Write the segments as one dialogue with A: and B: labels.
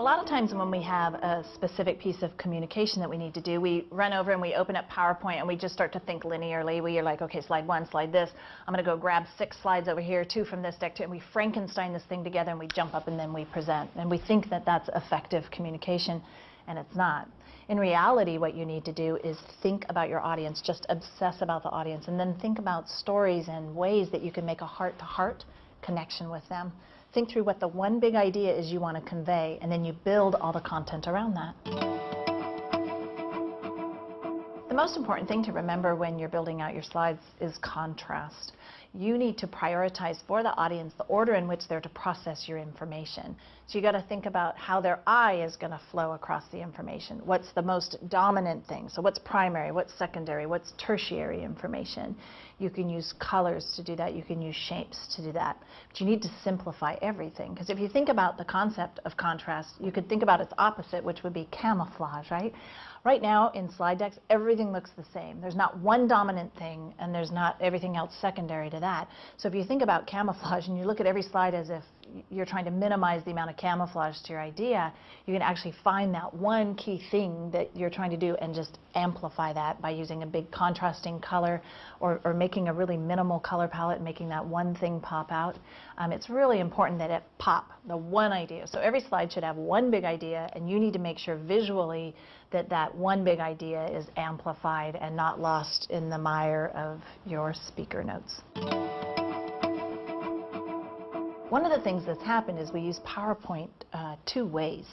A: lot of times when we have a specific piece of communication that we need to do, we run over and we open up PowerPoint and we just start to think linearly. We are like, okay, slide one, slide this. I'm going to go grab 6 slides over here, 2 from this deck, 2, and we Frankenstein this thing together and we jump up and then we present. And we think that that's effective communication, and it's not. In reality, what you need to do is think about your audience, just obsess about the audience, and then think about stories and ways that you can make a heart-to-heart connection with them. Think through what the one big idea is you want to convey, and then you build all the content around that. The most important thing to remember when you're building out your slides is contrast. You need to prioritize for the audience the order in which they're to process your information. So you got to think about how their eye is going to flow across the information. What's the most dominant thing? So what's primary, what's secondary, what's tertiary information? You can use colors to do that. You can use shapes to do that. But you need to simplify everything. Because if you think about the concept of contrast, you could think about its opposite, which would be camouflage, right? Right now in slide decks, everything looks the same. There's not one dominant thing, and there's not everything else secondary to that. So if you think about camouflage and you look at every slide as if you're trying to minimize the amount of camouflage to your idea, you can actually find that one key thing that you're trying to do and just amplify that by using a big contrasting color or making a really minimal color palette and making that one thing pop out. It's really important that it pop, the one idea. So every slide should have one big idea, and you need to make sure visually that that one big idea is amplified and not lost in the mire of your speaker notes. One of the things that's happened is we use PowerPoint 2 ways.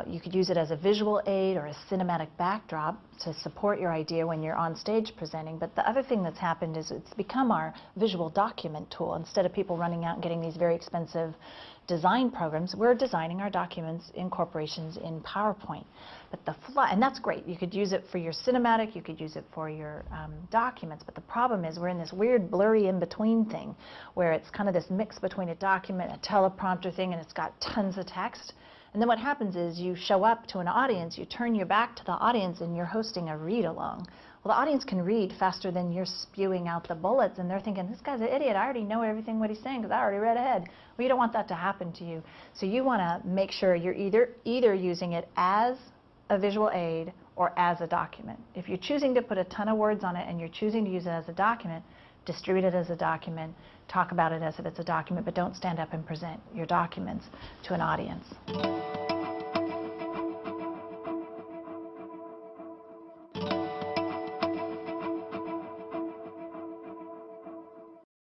A: You could use it as a visual aid or a cinematic backdrop to support your idea when you're on stage presenting. But the other thing that's happened is it's become our visual document tool. Instead of people running out and getting these very expensive design programs, we're designing our documents in corporations in PowerPoint. But and that's great. You could use it for your cinematic, you could use it for your documents, but the problem is we're in this weird blurry in-between thing where it's kind of this mix between a document, a teleprompter thing, and it's got tons of text. And then what happens is you show up to an audience, you turn your back to the audience, and you're hosting a read-along. Well, the audience can read faster than you're spewing out the bullets, and they're thinking, this guy's an idiot. I already know everything what he's saying because I already read ahead. Well, you don't want that to happen to you. So you want to make sure you're either using it as a visual aid or as a document. If you're choosing to put a ton of words on it and you're choosing to use it as a document, distribute it as a document, talk about it as if it's a document, but don't stand up and present your documents to an audience.